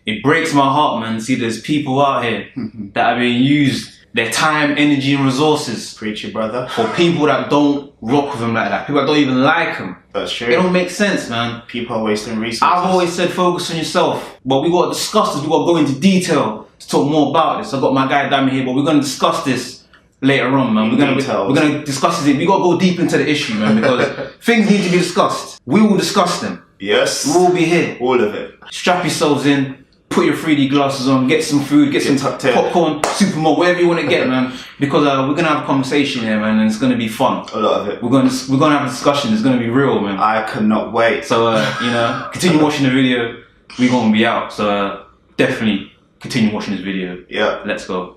it breaks my heart, man, to see there's people out here that are being used their time, energy, and resources. Preach it, brother. For people that don't rock with them like that. People that don't even like them. That's true. It don't make sense, man. People are wasting resources. I've always said focus on yourself. But we got to discuss this. We got to go into detail to talk more about this. I've got my guy Dammy here, but we're going to discuss this later on, man. We're going to discuss this. We got to go deep into the issue, man, because things need to be discussed. We will discuss them. Yes. We'll all be here. All of it. Strap yourselves in. Put your 3D glasses on, get some food, get some popcorn, supermarket, whatever you want to get, man. Because we're gonna have a conversation here, man, and it's gonna be fun. A lot of it. We're gonna have a discussion. It's gonna be real, man. I cannot wait. So you know, continue watching the video. We're gonna be out. So definitely continue watching this video. Yeah. Let's go.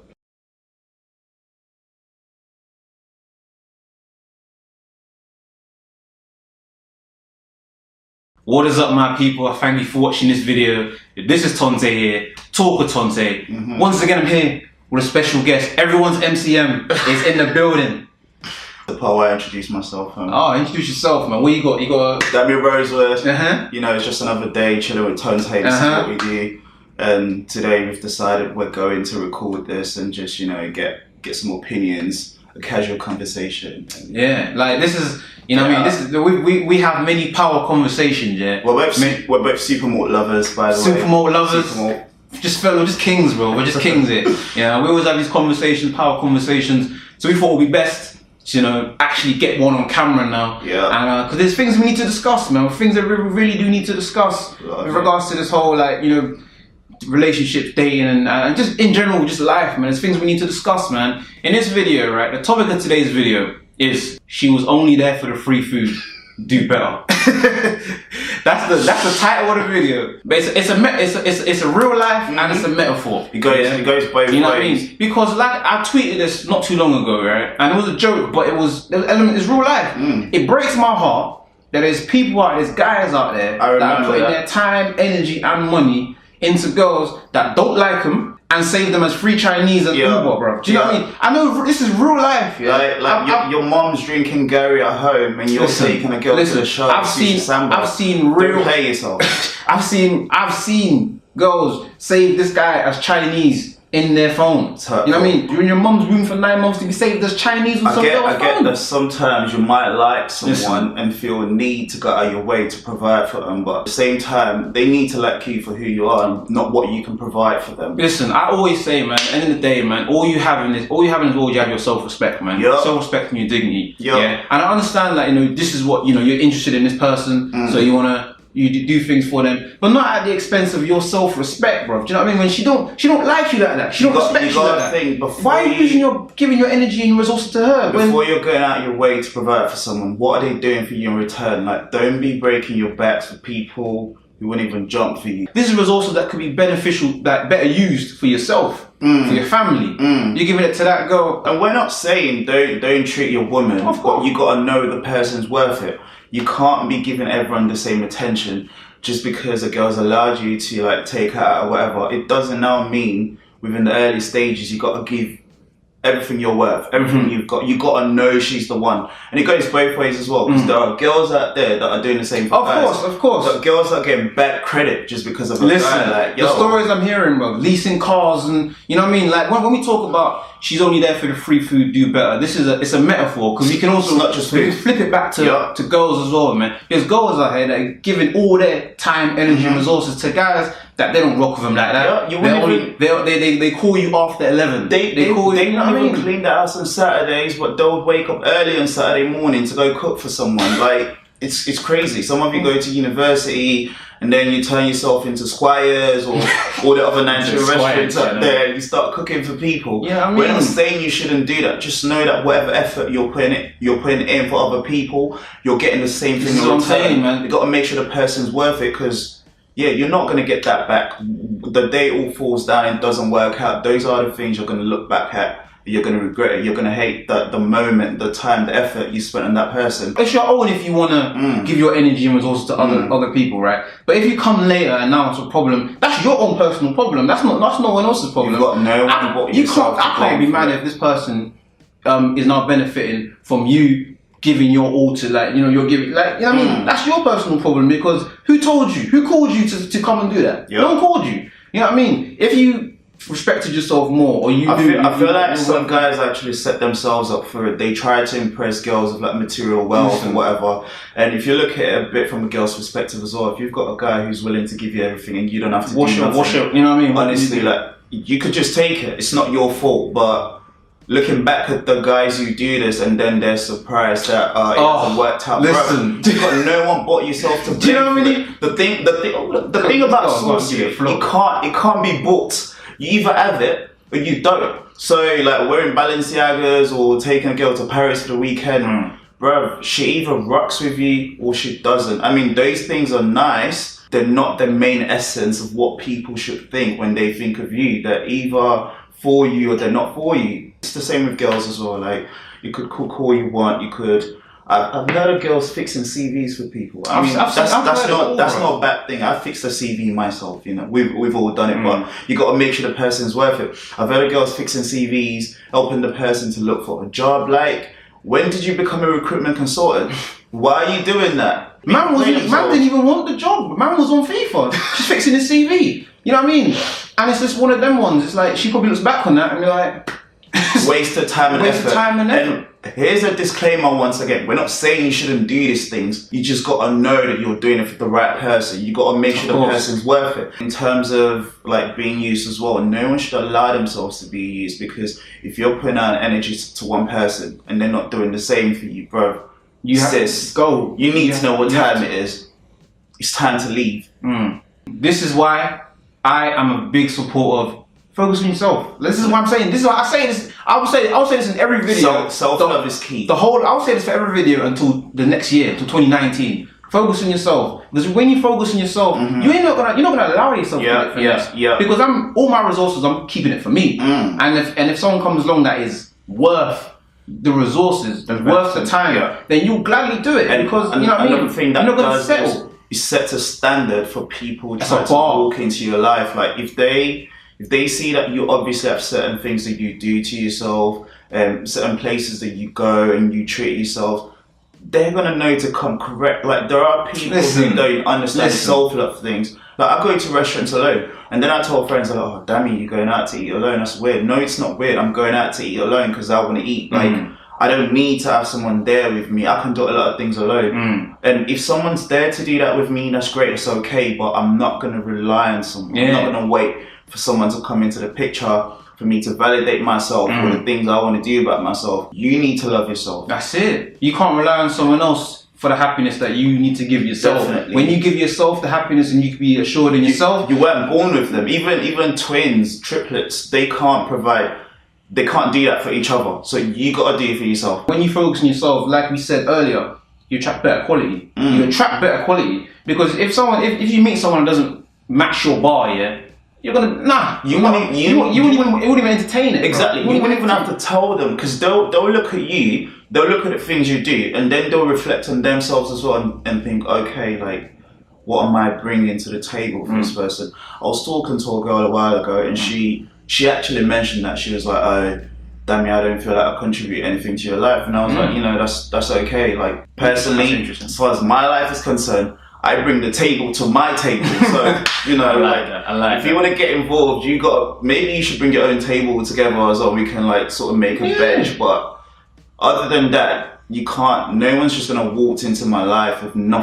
What is up, my people? I thank you for watching this video. This is Tonte here, Talk with Tonte. Once again, I'm here with a special guest. Everyone's MCM is in the building. The part where I introduce myself. Oh, introduce yourself, man. What you got? You got Dammy Rosewood. You know, it's just another day chilling with Tonte. This is what we do. And today we've decided we're going to record this and just, you know, get some opinions, a casual conversation. And, yeah, like this is. You know what I mean? This is we have many power conversations, yeah. We're both supermalt lovers, by the way. Supermalt lovers. Just kings, bro. We're just kings here. Yeah, we always have these conversations, power conversations. So we thought it would be best to, you know, actually get one on camera now. Yeah. And because there's things we need to discuss, man. Things that we really do need to discuss with regards to this whole, like, you know, relationships, dating, and just in general, just life, man. There's things we need to discuss, man. In this video, right, the topic of today's video is she was only there for the free food. Do better. that's the title of the video. But it's a real life and it's a metaphor. It goes both ways. You know what I mean? Because like I tweeted this not too long ago, right? And it was a joke, but it's real life. It breaks my heart that there's people out, there's guys out there that are putting their time, energy, and money into girls that don't like them and save them as free Chinese and Uber, bro. Do you know what I mean? I know this is real life. Yeah? Like your mom's drinking Gary at home and you're taking a girl to the shop. I've seen real. Don't play yourself. I've seen girls save this guy as Chinese in their phone. You know what I mean? You're in your mum's room for 9 months to be saved as Chinese with some girl's phone. I get that sometimes you might like someone and feel a need to go out of your way to provide for them, but at the same time, they need to like you for who you are and not what you can provide for them. Listen, I always say, man, at the end of the day, man, all you have in this world, you have your self-respect, man. Self-respect and your dignity. Yeah. And I understand that, you know, this is what, you know, you're interested in this person, so you wanna do things for them, but not at the expense of your self-respect, bro. Do you know what I mean? When she don't like you like that. She don't respect you like that. Why are you giving your energy and resources to her? Before you're going out your way to provide for someone, what are they doing for you in return? Like, don't be breaking your backs for people who wouldn't even jump for you. This is resources that could be beneficial, that better used for yourself, for your family. You're giving it to that girl. And we're not saying don't treat your woman, but you got to know the person's worth it. You can't be giving everyone the same attention just because a girl's allowed you to like take her out or whatever. It doesn't now mean within the early stages you got to give everything you're worth, everything you've got. You got to know she's the one, and it goes both ways as well. Because there are girls out there that are doing the same for guys. Of course. But girls are getting bad credit just because of a guy. Like, the stories I'm hearing, bro, leasing cars, and you know what I mean. Like when we talk about she's only there for the free food, do better. It's a metaphor because we can also not just food. Flip it back to girls as well, man. There's girls out here that are giving all their time, energy, and resources to guys that they don't rock with them like that. They call you after 11. They call you. Not even clean the house on Saturdays, but they'll wake up early on Saturday morning to go cook for someone. Like it's crazy. Some of you go to university and then you turn yourself into squires or all the other Nigerian restaurants up there. And you start cooking for people. Yeah, I mean, we're not saying you shouldn't do that. Just know that whatever effort you're putting in for other people, you're getting the same thing in return. Man. You got to make sure the person's worth it because. Yeah, you're not going to get that back. The day it all falls down and doesn't work out, those are the things you're going to look back at. You're going to regret it. You're going to hate the moment, the time, the effort you spent on that person. It's your own if you want to give your energy and resources to other people, right? But if you come later and now it's a problem, that's your own personal problem. That's no one else's problem. You've got no one but yourself. I can't be mad if this person is now benefiting from you giving your all to like, you know, you're giving like, you know what I mean? That's your personal problem, because who told you? Who called you to come and do that? Yep. No one called you. You know what I mean? If you respected yourself more, or you I feel like some guys actually set themselves up for it. They try to impress girls with like material wealth and whatever. And if you look at it a bit from a girl's perspective as well, if you've got a guy who's willing to give you everything and you don't have to wash do nothing, up, you know what I mean? Honestly, like, you could just take it. It's not your fault. But looking back at the guys who do this and then they're surprised that it hasn't worked out. Listen, bro, you got no one but yourself to blame. Do you know what I mean? The thing about saucy, it can't be bought. You either have it or you don't. So like wearing Balenciagas or taking a girl to Paris for the weekend, bruv, she either rocks with you or she doesn't. I mean, those things are nice. They're not the main essence of what people should think when they think of you. They're either for you or they're not for you. It's the same with girls as well. Like, you could cook all you want. You could. I've heard of girls fixing CVs for people. I mean, that's not a bad thing. I fixed a CV myself. You know, we've all done it, but you got to make sure the person's worth it. I've heard of girls fixing CVs, helping the person to look for a job. Like, when did you become a recruitment consultant? Why are you doing that? Man didn't even want the job. Man was on FIFA, just fixing his CV. You know what I mean? And it's just one of them ones. It's like she probably looks back on that and be like, waste of time and effort. And here's a disclaimer once again. We're not saying you shouldn't do these things. You just got to know that you're doing it for the right person. You got to make sure the person's worth it. In terms of like being used as well, no one should allow themselves to be used, because if you're putting out energy to one person and they're not doing the same for you, bro, you have to go. You need to know what time it is. It's time to leave. This is why I am a big supporter of focus on yourself. This is what I'm saying. This is what I say. This. I would say this in every video. Self-love is key. I would say this for every video until the next year, until 2019. Focus on yourself, because when you focus on yourself, you're not gonna allow yourself to finesse. Because all my resources, I'm keeping it for me. And if someone comes along that is worth the resources, worth the time, then you'll gladly do it. Because you know what I mean. Another thing that does settle. Is set a standard for people trying to walk into your life. Like if they see that you obviously have certain things that you do to yourself, certain places that you go and you treat yourself, they're gonna know to come correct. Like there are people who don't understand self-love things. Like I go to restaurants alone, and then I tell friends like, "Oh, Dammy, you're going out to eat alone? That's weird." No, it's not weird. I'm going out to eat alone because I want to eat. Like I don't need to have someone there with me. I can do a lot of things alone. And if someone's there to do that with me, that's great. It's okay. But I'm not gonna rely on someone. I'm not gonna wait for someone to come into the picture for me to validate myself or the things I want to do about myself. You need to love yourself. That's it. You can't rely on someone else for the happiness that you need to give yourself. Definitely. When you give yourself the happiness and you can be assured in yourself. You weren't born with them. Even twins, triplets, they can't do that for each other. So you got to do it for yourself. When you focus on yourself, like we said earlier, you attract better quality. You attract better quality. Because if you meet someone that doesn't match your bar, you're gonna you wouldn't even entertain it. Exactly. You wouldn't even have to tell them, because they'll look at you, they'll look at the things you do, and then they'll reflect on themselves as well and think, okay, like, what am I bringing to the table for this person? I was talking to a girl a while ago, and she actually mentioned that. She was like, "Oh, Dammy, I don't feel like I contribute anything to your life," and I was like, you know, that's okay. Like personally, as far as my life is concerned, I bring the table to my table. So, you know, I like if you want to get involved, maybe you should bring your own table together as well. We can like sort of make a bench. But other than that, you can't, no one's just going to walk into my life with no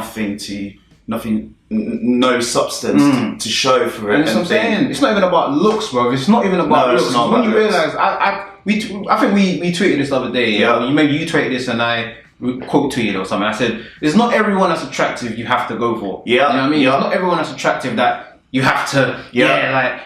substance to show for it. And that's what I'm saying. It's not even about looks, bro. It's not even about looks. When you realise, I think we tweeted this the other day. Maybe you tweeted this and I quote tweeted or something. I said, "It's not everyone that's attractive you have to go for." You know what I mean? It's not everyone that's attractive that you have to.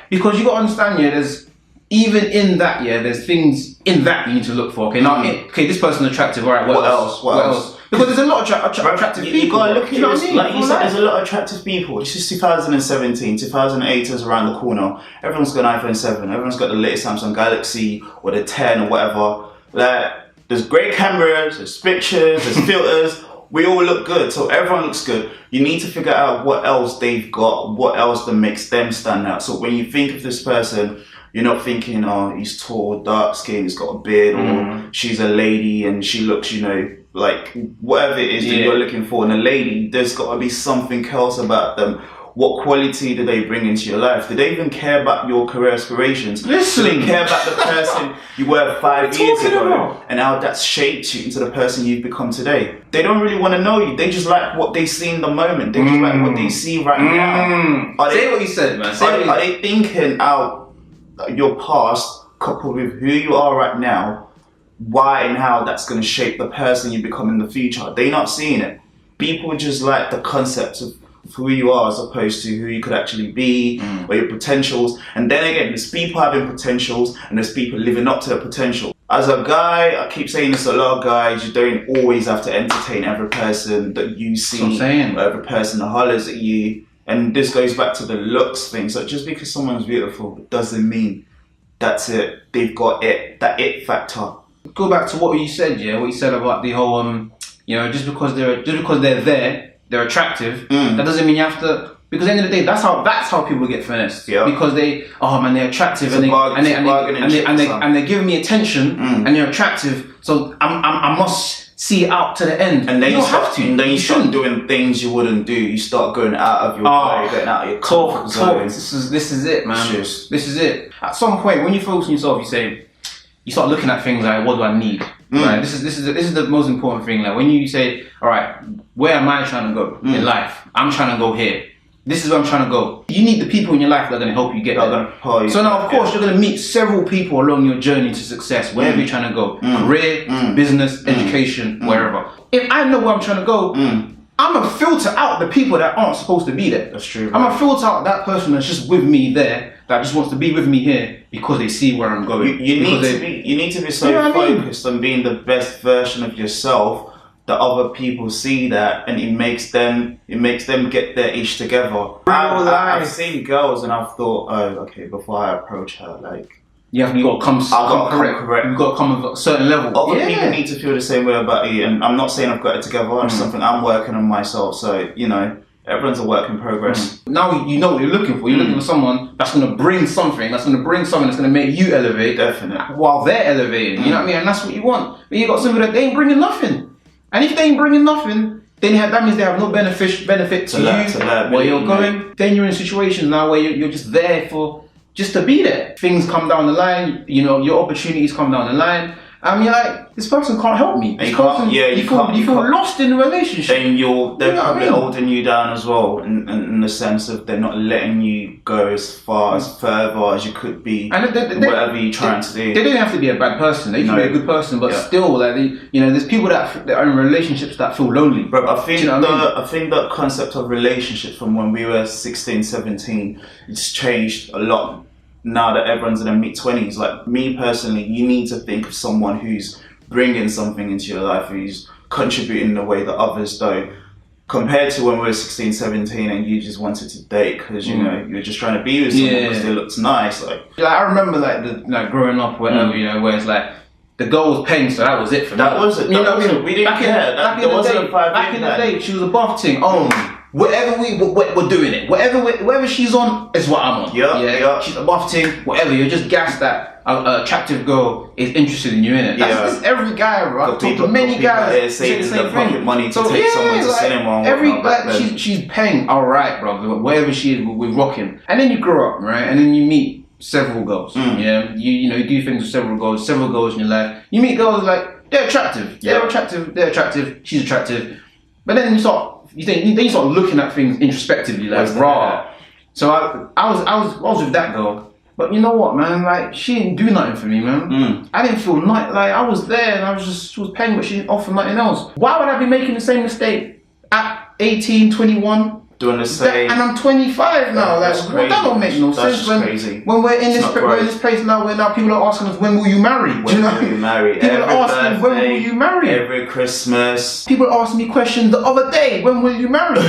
Because you got to understand. There's even in that. There's things in that you need to look for. Okay, now this person's attractive. All right, what else? What else? Because there's a lot of attractive people. You gotta look at it. Like you said, there's a lot of attractive people. It's just 2017, 2008 is around the corner. Everyone's got an iPhone 7. Everyone's got the latest Samsung Galaxy or the 10 or whatever. Like, there's great cameras, there's pictures, there's filters. We all look good, so everyone looks good. You need to figure out what else they've got, what else that makes them stand out. So when you think of this person, You're not thinking, oh, he's tall, dark skinned, he's got a beard, or she's a lady and she looks, you know, like whatever it is that you're looking for in a lady. There's got to be something else about them. What quality do they bring into your life? Do they even care about your career aspirations? Listen. Do they care about the person you were 5 years ago and how that's shaped you into the person you've become today? They don't really want to know you. They just like what they see in the moment. They just like what they see right now. Say what you said, man. Are they thinking out your past coupled with who you are right now, why and how that's going to shape the person you become in the future? They're not seeing it. People just like the concept of who you are as opposed to who you could actually be or your potentials. And then again, there's people having potentials and there's people living up to their potential. As a guy, I keep saying this to a lot of guys, you don't always have to entertain every person that you see or every person that hollers at you. And this goes back to the looks thing. So just because someone's beautiful doesn't mean that's it. They've got it, that it factor. Go back to what you said, what you said about the whole, you know, just because they're there, they're attractive. That doesn't mean you have to. Because at the end of the day, that's how people get finessed. Yeah. Because they're attractive and they're giving me attention and they're attractive. So I must see it out to the end. And then you have to. And then you start doing things you wouldn't do. You start going out of your way, going out of your comfort zone. This is it, man. This is it. At some point, when you focus on yourself, you start looking at things like, what do I need? Right. This is the most important thing. Like when you say, all right, where am I trying to go in life? I'm trying to go here. This is where I'm trying to go. You need the people in your life that are going to help you get there. So now, of course, you're going to meet several people along your journey to success, wherever you're trying to go. Career, business, education, wherever. If I know where I'm trying to go, I'm going to filter out the people that aren't supposed to be there. That's true. I'm going to filter out that person that's just with me there, that just wants to be with me here because they see where I'm going. You need to be so focused on being the best version of yourself that other people see that, and it makes them get their ish together. I've seen girls and I've thought, oh, okay, before I approach her, like, you got to come correct. You've got to come at a certain level. Other people need to feel the same way about you, and I'm not saying I've got it together. It's something I'm working on myself. So you know, everyone's a work in progress. Now you know what you're looking for. You're looking for someone that's going to bring something. That's going to make you elevate. Definitely. While they're elevating, you know what I mean, and that's what you want. But you got somebody that they ain't bringing nothing. And if they ain't bringing nothing, then that means they have no benefit to you, where you're going. Then you're in situations now where you're just there just to be there. Things come down the line, you know, your opportunities come down the line. And you're like, this person can't help me. You feel lost in the relationship. Then they're probably holding you down as well, in the sense of they're not letting you go as far as further as you could be, and whatever you're trying to do. They don't have to be a bad person. They can be a good person, but still, like there's people that are in relationships that feel lonely. Bro, I think the concept of relationships from when we were 16, 17, it's changed a lot. Now that everyone's in their mid-20s, like me personally, you need to think of someone who's bringing something into your life, who's contributing in a way that others don't. Compared to when we were 16, 17 and you just wanted to date because, you know, you're just trying to be with someone because they looked nice. Like I remember growing up, whatever, you know, where it's like, the girl was paying, so that was it for me. That was it. You know what I mean? We didn't care. Back in the day, she was a buff thing. Whatever we're doing it. Whatever she's on is what I'm on. Yeah. She's a buff thing. Whatever. You're just gassed that an attractive girl is interested in you, innit? That's every guy, right? Many guys say the same thing. Money to take someone to cinema. She's paying. All right, bro. Wherever she is, we're rocking. And then you grow up, right? And then you meet several girls. Yeah. You do things with several girls in your life. You meet girls like they're attractive. They're attractive. She's attractive. But then you start looking at things introspectively, like raw. So I was with that girl, but you know what, man? Like she didn't do nothing for me, man. I didn't feel like I was there and she was paying, but she didn't offer nothing else. Why would I be making the same mistake at 18, 21? Doing the same. And I'm 25 now. That don't make no sense. When we're in this place now, where now people are asking us, when will you marry? When will you marry? People are asking, when will you marry? Every Christmas. People asked me questions the other day, when will you marry?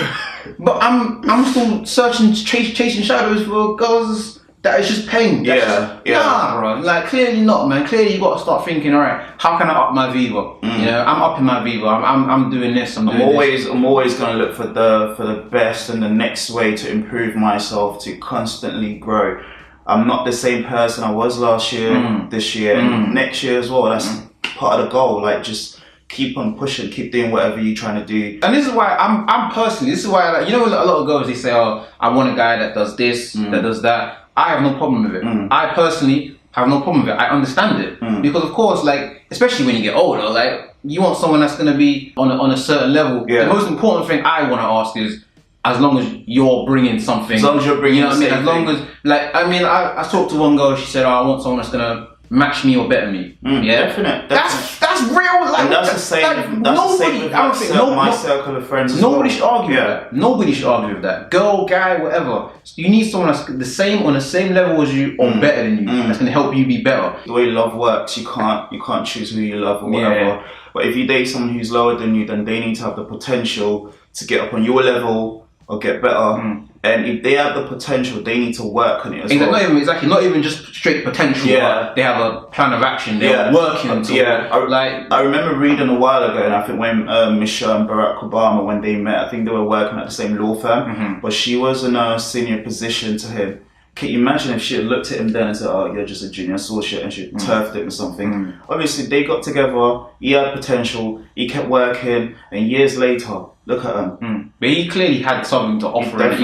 But I'm still searching, chasing shadows for girls that is just pain. Nah, bro. Like clearly not, man. Clearly you got to start thinking, all right, how can I up my Viva? You know, I'm upping my Viva. I'm doing this. I'm always gonna look for the best and the next way to improve myself, to constantly grow. I'm not the same person I was last year, this year, and next year as well. That's part of the goal. Like, just keep on pushing, keep doing whatever you're trying to do. And this is why I'm personally, this is why, like, you know, a lot of girls, they say, oh, I want a guy that does this, that does that. I have no problem with it. I personally have no problem with it. I understand it. Because of course, like, especially when you get older, like, you want someone that's going to be on a certain level. The most important thing I want to ask is, as long as you're bringing something. As long as you're bringing, you know what I mean? As long as, like, I mean, I talked to one girl, she said, oh, I want someone that's going to match me or better me. Definitely. That's real. Like, and that's the same. Like, that's nobody, the same with my circle of friends. Nobody should argue with that. Nobody should argue with that. Girl, guy, whatever. You need someone that's on the same level as you or better than you. That's gonna help you be better. The way love works, you can't choose who you love or whatever. But if you date someone who's lower than you, then they need to have the potential to get up on your level or get better. And if they have the potential, they need to work on it as well. Not even just straight potential. But they have a plan of action. They're working on it. I remember reading a while ago, and I think when Michelle and Barack Obama, when they met, I think they were working at the same law firm, but she was in a senior position to him. Can you imagine if she had looked at him then and said, oh, you're just a junior associate, and she turfed him or something? Obviously, they got together, he had potential, he kept working, and years later, look at him. But he clearly had something to offer.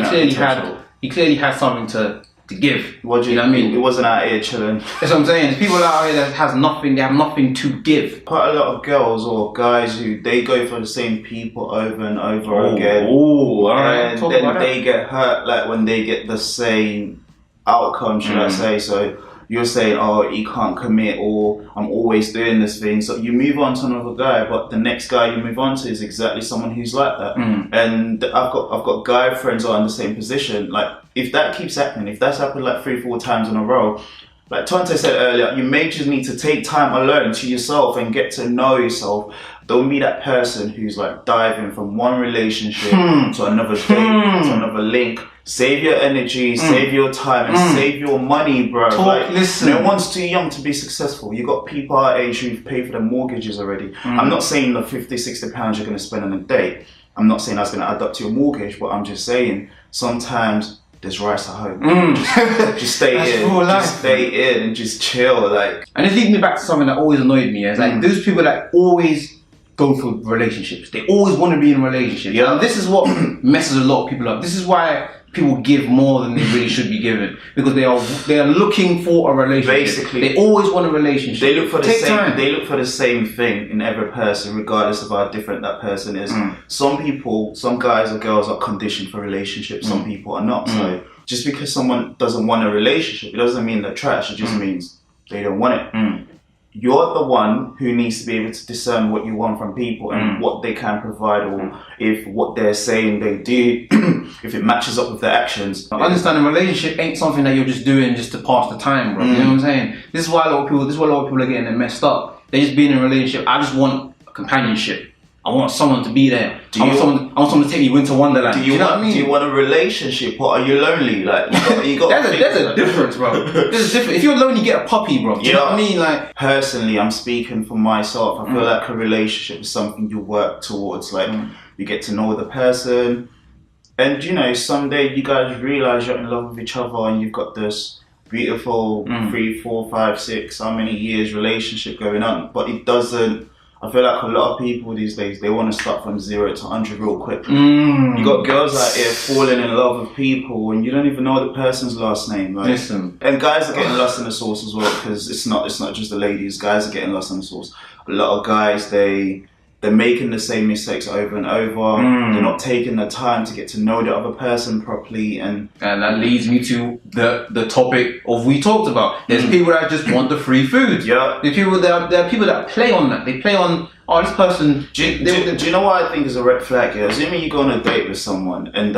He clearly had something to give. What do you know what I mean? It wasn't out here chilling. That's what I'm saying. There's people out here that has nothing, they have nothing to give. Quite a lot of girls or guys who they go for the same people over and over again. And then they get hurt like when they get the same outcome, should I say. So you're saying, oh, he can't commit, or I'm always doing this thing. So you move on to another guy, but the next guy you move on to is exactly someone who's like that. And I've got guy friends who are in the same position. Like, if that keeps happening, if that's happened like 3-4 times in a row, like Tonte said earlier, you may just need to take time alone to yourself and get to know yourself. Don't be that person who's like diving from one relationship to another date, to another link. Save your energy, save your time, and save your money, bro. Listen. No one's too young to be successful. You got people our age who've paid for their mortgages already. I'm not saying the 50, 60 pounds you're going to spend on a date. I'm not saying that's going to add up to your mortgage, but I'm just saying sometimes there's rice at home. Just stay in. Just stay in and just chill. Like. And it leads me back to something that always annoyed me. It's like those people that always go for relationships. They always want to be in a relationship. And this is what messes a lot of people up. This is why people give more than they really should be given, because they are looking for a relationship. Basically, they always want a relationship. They look for the same. They look for the same thing in every person, regardless of how different that person is. Some people, some guys or girls, are conditioned for relationships. Some people are not. So just because someone doesn't want a relationship, it doesn't mean they're trash. It just means they don't want it. You're the one who needs to be able to discern what you want from people and what they can provide, or if what they're saying they do, if it matches up with their actions. Understanding a relationship ain't something that you're just doing just to pass the time, bro. You know what I'm saying? This is why a lot of people are getting it messed up. They just being in a relationship. I just want companionship. I want someone to be there. I want someone to take me winter wonderland. Do you know what I mean? Do you want a relationship, or are you lonely? Like you got. There's a difference, bro. There's a difference. If you're lonely, get a puppy, bro. Do you know what I mean? Like, personally, I'm speaking for myself. I feel like a relationship is something you work towards. Like you get to know the person, and you know, someday you guys realize you're in love with each other, and you've got this beautiful 3, 4, 5, 6, how many years relationship going on. But it doesn't. I feel like a lot of people these days, they want to start from 0 to 100 real quick. You got girls out here falling in love with people and you don't even know the person's last name. Like. Listen. And guys are getting lost in the sauce as well, because it's not just the ladies. Guys are getting lost in the sauce. A lot of guys, they're making the same mistakes over and over. They're not taking the time to get to know the other person properly, and that leads me to the topic of we talked about. There's people that just want the free food. There are people that play on that. They play on, oh, this person. Do you know what I think is a red flag here? Assuming you go on a date with someone and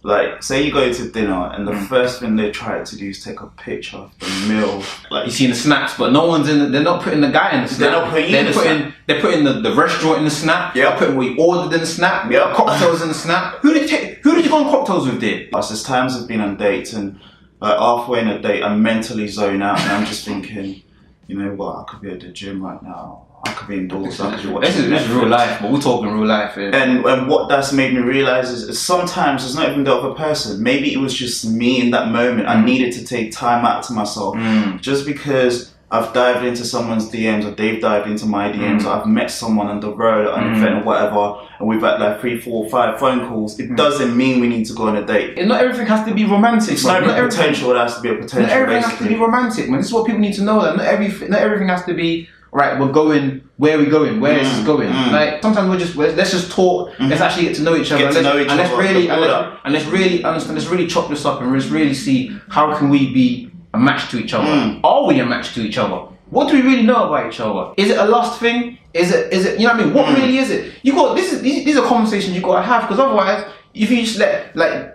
like, say you go to dinner and the first thing they try to do is take a picture of the meal. Like, you see the snaps, but no one's they're not putting the guy in the snap. They're not putting They're putting the restaurant in the snap. They're putting what you ordered in the snap. Cocktails in the snap. Who did you go on cocktails with, dear? There's times I've been on dates and like halfway in a date, I mentally zone out and I'm just thinking, you know what, I could be at the gym right now. I could be indoors. I could be This watching is real life, but we're talking real life here. And what that's made me realize is sometimes it's not even the other person. Maybe it was just me in that moment. I needed to take time out to myself. Just because I've dived into someone's DMs or they've dived into my DMs, or I've met someone on the road at an event or whatever, and we've had like 3, 4, 5 phone calls, it doesn't mean we need to go on a date. And not everything has to be romantic. It's not every potential, it has to be a potential. Not everything has to be romantic, man. This is what people need to know. That not everything has to be, right, we're going, where are we going? Where is this going? Like, sometimes let's just talk, let's actually get to know each other. Let's really chop this up and let's really see how can we be a match to each other. Are we a match to each other? What do we really know about each other? Is it a lust thing? Is it, you know what I mean? What really is it? These are conversations you gotta have, because otherwise, if you just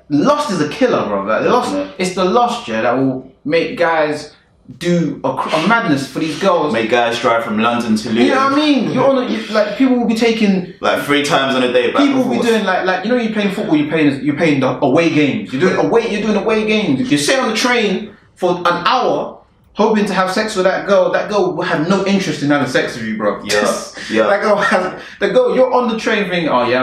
lust is a killer, bro. It's the lust, yeah, that will make guys do a madness for these girls. Make guys drive from London to Luton. You know what I mean? People will be taking like 3 times on a day. People will be doing like you know, you're playing football. You're playing the away games. You're doing away games. You sit on the train for an hour, hoping to have sex with that girl. That girl will have no interest in having sex with you, bro. Yeah. That girl, you're on the train thinking, oh yeah,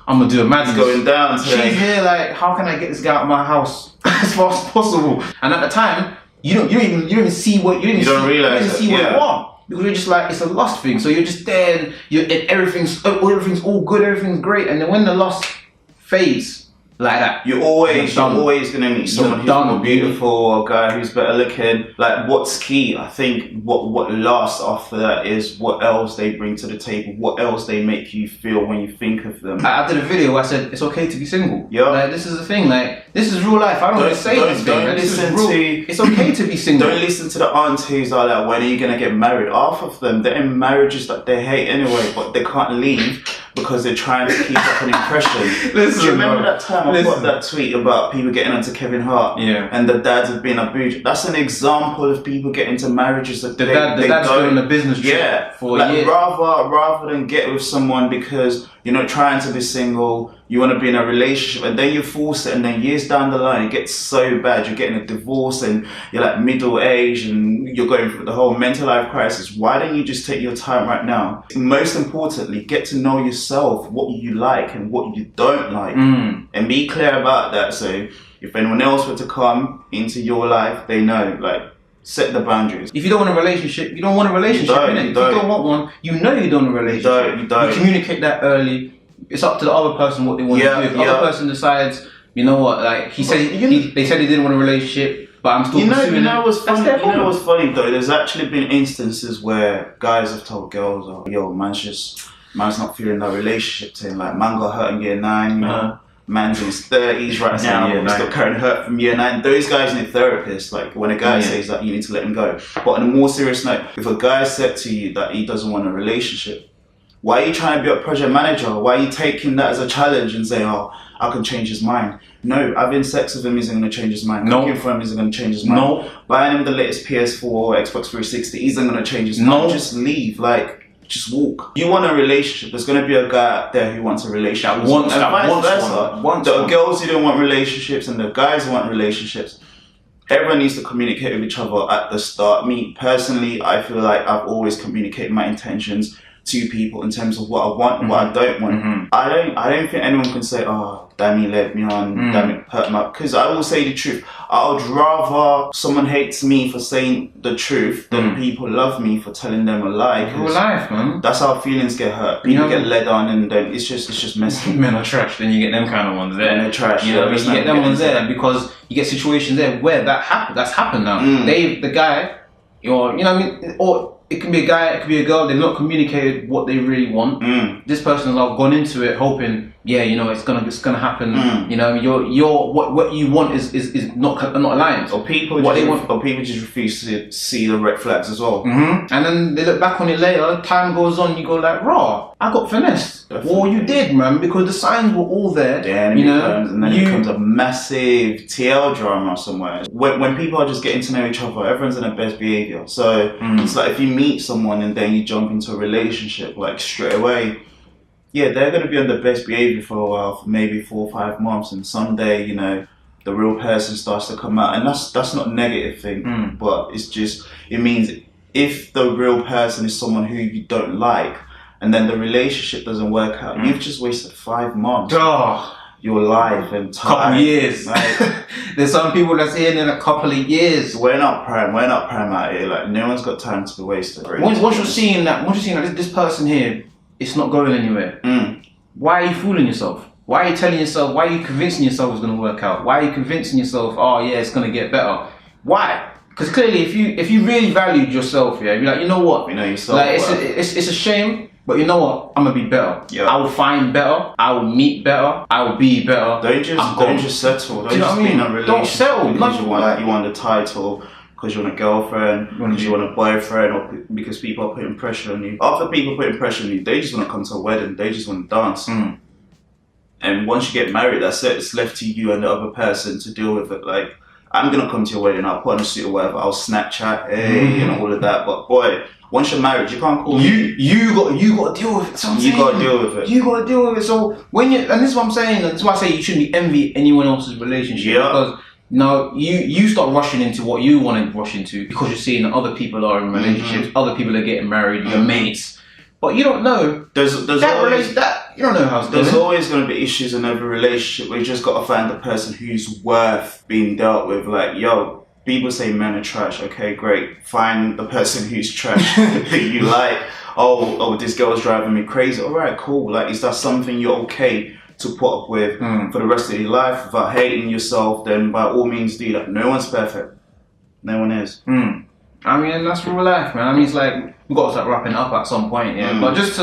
I'm gonna do a madness. It's going down today. She's here like, how can I get this guy out of my house as fast as possible? And at the time, you don't even see what you don't realize what you want. Because you're just like, it's a lust thing. So you're just there and everything's all good, everything's great. And then when the lust fades, like that, you're always gonna meet someone who's more beautiful, or a guy who's better looking. Like, what's key, I think, what lasts after that is what else they bring to the table, what else they make you feel when you think of them. I did a video where I said it's okay to be single. Yeah. Like, this is the thing. Like, this is real life. I don't want to say this thing. It's okay to be single. Don't listen to the aunties that are like, when are you gonna get married? Half of them, they're in marriages that they hate anyway, but they can't leave because they're trying to keep up an impression. Do you remember that time I put that tweet about people getting onto Kevin Hart? Yeah. And the dads have been abused. That's an example of people getting into marriages that the dad's going on a business trip for a year. Rather than get with someone because you're not trying to be single, you want to be in a relationship, and then you force it, and then years down the line it gets so bad, you're getting a divorce and you're like middle age and you're going through the whole mental life crisis. Why don't you just take your time right now? Most importantly, get to know yourself, what you like and what you don't like, and be clear about that. So if anyone else were to come into your life, they know, like, set the boundaries. If you don't want a relationship, you don't want a relationship, innit? If you don't want one, you know you don't want a relationship. You don't. You communicate that early. It's up to the other person what they want to do. If the other person decides, you know what, like they said he didn't want a relationship, but I'm still pursuing You know what's funny though? There's actually been instances where guys have told girls, oh, yo, man's not feeling that relationship thing. Like, man got hurt in year 9, you know. Man's in his 30s right now, but he's still currently hurt from year 9. Those guys need therapists. Like, when a guy says that, you need to let him go. But on a more serious note, if a guy said to you that he doesn't want a relationship, why are you trying to be a project manager? Why are you taking that as a challenge and saying, oh, I can change his mind? No, having sex with him isn't going to change his mind. Cooking for him isn't going to change his mind. No. Buying him the latest PS4 or Xbox 360 isn't going to change his mind. Just leave. Like, just walk. You want a relationship. There's going to be a guy out there who wants a relationship. The girls who don't want relationships and the guys who want relationships. Everyone needs to communicate with each other at the start. Me, personally, I feel like I've always communicated my intentions to people in terms of what I want and what I don't want. I don't think anyone can say, oh, Dammy led me on, Dammy hurt my... Because I will say the truth. I would rather someone hates me for saying the truth than people love me for telling them a lie. Real life, man. That's how feelings get hurt. People get led on, and then it's just messy. Men are trash. Then you get them kind of ones there. And they're trash. You know what I mean? You get them ones there because you get situations there where that's happened now. The guy, you know what I mean? Or it can be a guy, it could be a girl, they've not communicated what they really want. This person's gone into it hoping, yeah, you know, it's gonna happen. You know, what you want is not aligned. Or people just refuse to see the red flags as well. And then they look back on it later, time goes on, you go like, raw, I got finessed. Definitely. Well, you did, man, because the signs were all there. Yeah, you know, and then it becomes a massive TL drama somewhere. When people are just getting to know each other, everyone's in their best behaviour. So it's like if you meet someone and then you jump into a relationship, like straight away, yeah, they're going to be on their best behaviour for a while, for maybe 4 or 5 months, and someday, you know, the real person starts to come out, and that's not a negative thing, but it's just, it means if the real person is someone who you don't like, and then the relationship doesn't work out, you've just wasted 5 months. Your life and time. Couple years. Like, there's some people that's in a couple of years. We're not prime out here. Like, no one's got time to be wasted. Once you're seeing that, this person here, it's not going anywhere. Why are you fooling yourself? Why are you telling yourself? Why are you convincing yourself it's going to work out? Why are you convincing yourself? Oh yeah, it's going to get better. Why? Because clearly, if you really valued yourself, yeah, you're like, you know what? You know yourself. Like it's a shame. But you know what? I'm gonna be better. Yeah. I will find better. I will meet better. I will be better. Don't just settle. Don't just be in a relationship. Don't settle. Because you want the title, because you want a girlfriend, because you want a boyfriend, or because people are putting pressure on you. After people putting pressure on you, they just want to come to a wedding. They just want to dance. And once you get married, that's it. It's left to you and the other person to deal with it. Like, I'm gonna come to your wedding. I'll put on a suit or whatever. I'll Snapchat, and all of that. But boy, once you're married, you can't call me. You got to deal with it. You got to deal with it. You got to deal with it. So when and this is what I'm saying. That's why I say you shouldn't envy anyone else's relationship. Because you start rushing into what you want to rush into because you're seeing that other people are in relationships, other people are getting married, your mates. But you don't know. There's always you don't know how it's going. There's always going to be issues in every relationship. We just got to find the person who's worth being dealt with. Like, yo. People say men are trash. Okay, great. Find the person who's trash that you like. Oh, this girl's driving me crazy. All right, cool. Like, is that something you're okay to put up with for the rest of your life without hating yourself? Then by all means do that. No one's perfect. No one is. I mean, that's real life, man. I mean, it's like we've got to start wrapping up at some point, yeah. But just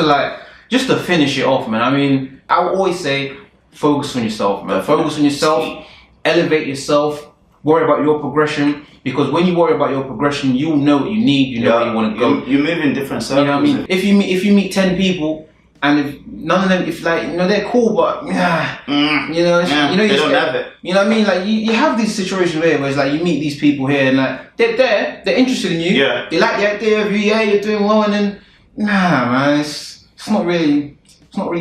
to finish it off, man. I mean, I would always say focus on yourself, man. Definitely. Focus on yourself. Elevate yourself. Worry about your progression, because when you worry about your progression, you'll know what you need, you know where you want to go. You move in different circles. You know what I mean? If you meet 10 people, and if none of them, if like, you know, they're cool, but you know, they don't have it. You know what I mean? Like you have these situations where it's like you meet these people here, and like they're interested in you. Yeah. They like the idea of you. Yeah, you're doing well, and then man, it's not really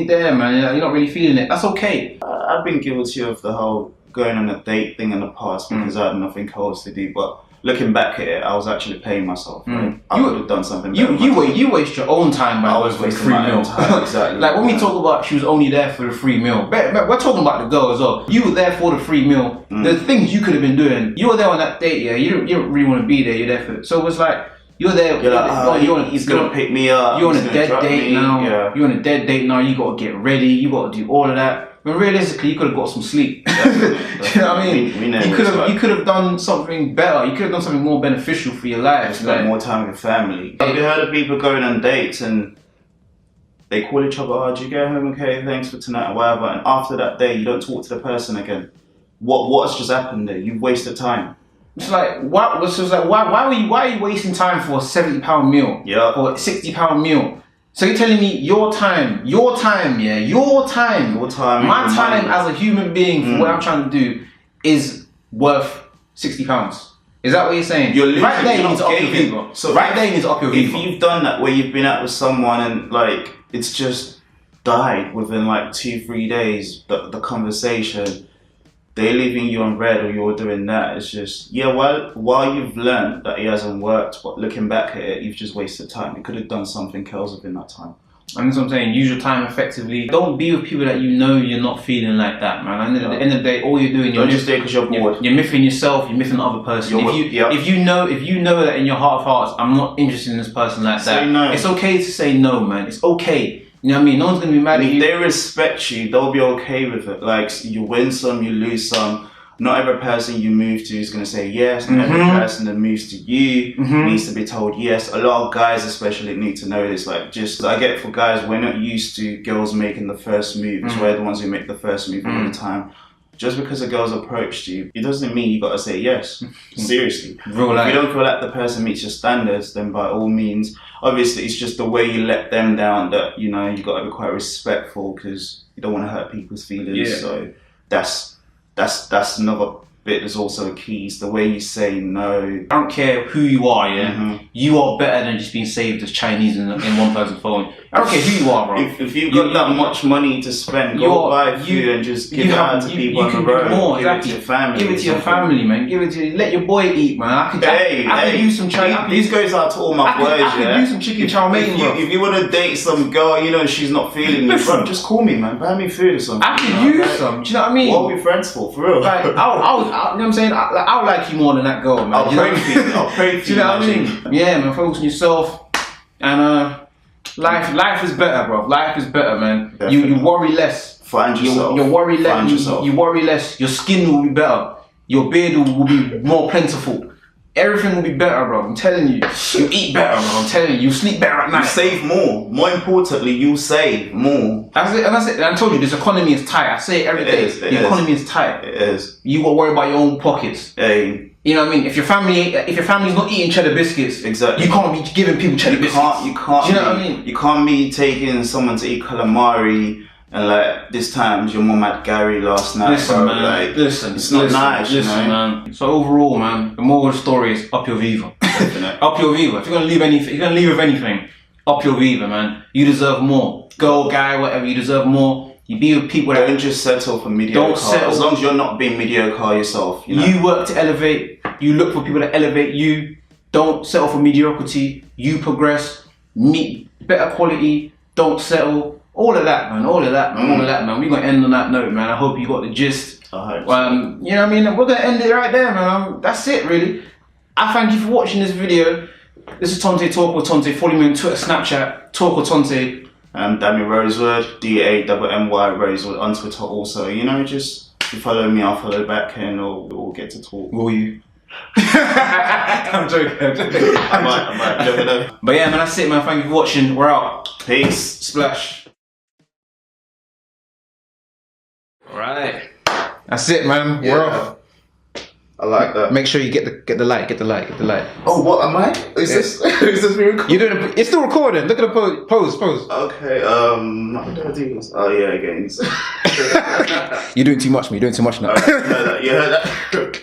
there, man. You're not really feeling it. That's okay. I've been guilty of the whole going on a date thing in the past because I had nothing else to do. But looking back at it, I was actually paying myself. Right? I would have done something better. You waste your own time by going for the free meal. Exactly. Like when we talk about she was only there for the free meal, we're talking about the girl as well. You were there for the free meal. The things you could have been doing. You were there on that date, yeah. You don't really want to be there. You're there for it. So it was like you're there. You're like, he's gonna pick me up. You're on a dead date now. Yeah. You're on a dead date now. You got to get ready. You got to do all of that. But realistically, you could have got some sleep. Definitely. You know what I mean? You could have done something better. You could have done something more beneficial for your life. Spend more time with family. Have you heard of people going on dates and they call each other, "Oh, did you get home okay? Thanks for tonight," or whatever. And after that day, you don't talk to the person again. What has just happened there? You've wasted time. It's like why are you wasting time for a £70 meal? Yeah. Or a £60 meal? So you're telling me your time, my time as a human being for what I'm trying to do is worth £60. Is that what you're saying? You're losing. Right there, you need to up your viva. So right there, you need to up your viva. If you've done that where you've been out with someone and like it's just died within like 2-3 days, the conversation, they're leaving you on red or you're doing that. It's just, while you've learned that it hasn't worked, but looking back at it, you've just wasted time. You could have done something else within that time. And that's what I'm saying, use your time effectively. Don't be with people that you know you're not feeling like that, man. And at the end of the day, all you're doing, don't just do it because you're bored. You're miffing yourself, you're miffing the other person. If you know that in your heart of hearts, I'm not interested in this person like that. Say no. It's okay to say no, man. It's okay. You know what I mean? No one's going to be mad at you. If they respect you, they'll be okay with it. Like, you win some, you lose some. Not every person you move to is going to say yes. Not every person that moves to you needs to be told yes. A lot of guys especially need to know this. Like, just, I get for guys, we're not used to girls making the first move. We're the ones who make the first move all the time. Just because a girl's approached you, it doesn't mean you got to say yes. Seriously. Real life. If you don't feel like the person meets your standards, then by all means, obviously it's just the way you let them down that, you know, you got to be quite respectful because you don't want to hurt people's feelings. Yeah. So that's another bit that's also a key, is the way you say no. I don't care who you are, yeah? You are better than just being saved as Chinese in one person's phone. I don't care who you are, bro. If you've got that much money to spend, go buy food and just give it out to people on the road. More, give it to your family. Give it to your family, man. Give it to let your boy eat, man. I could use some chicken. This goes out to all my boys. I could use some chicken chow mein, bro. If you want to date some girl, you know she's not feeling you, bro, just call me, man. Buy me food or something. I could use some. Do you know what I mean? What are we friends for real? Like, you know what I'm saying? I'll like you more than that girl, man. I'll pray for you. I'll pray for you. Do you know what I mean? Yeah, man. Focus on yourself, and life is better, bro. Life is better, man. You worry less. Find yourself. You worry less. Find yourself. You worry less. Your skin will be better. Your beard will be more plentiful. Everything will be better, bro. I'm telling you. You eat better, bro. I'm telling you. You sleep better at night. You save more. More importantly, you save more. That's it. And that's it. And I told you, this economy is tight. I say it every day. The economy is tight. It is. You got to worry about your own pockets. Hey. You know what I mean? If your family's not eating cheddar biscuits, exactly, you can't be giving people cheddar biscuits. You can't. Do you know what I mean? You can't be taking someone to eat calamari and like this time your mum had Gary last night. Listen, bro. man. Like, listen, it's not nice. Listen, you know? man. So overall, man, the moral of the story is up your Viva. Up your Viva. If you're gonna leave anything, you're gonna leave with anything. Up your Viva, man. You deserve more. Girl, guy, whatever. You deserve more. You be with people that don't just settle for mediocre. Don't settle. As long as you're not being mediocre yourself. You know? You work to elevate. You look for people that elevate you. Don't settle for mediocrity. You progress. Meet better quality. Don't settle. All of that, man. All of that, man. All of that, man. We're gonna end on that note, man. I hope you got the gist. I hope so. You know what I mean? We're gonna end it right there, man. That's it, really. I thank you for watching this video. This is Tonte Talk with Tonte. Follow me on Twitter, Snapchat, Talk with Tonte. And Dammy Rosewood, DAMMY Rosewood on Twitter also. You know, just if you follow me, I'll follow back and we'll get to talk. Will you? I'm joking. I might, never know. But yeah, man, that's it, man. Thank you for watching. We're out. Peace. Splash. Alright. That's it, man. Yeah. We're off. I like that. Make sure you get the light. Oh, what am I? Is this being recorded? You're doing it's still recording. Look at the pose. Okay, what did I do? Oh yeah, games. You're doing too much, man. You're doing too much now. Alright, you heard that?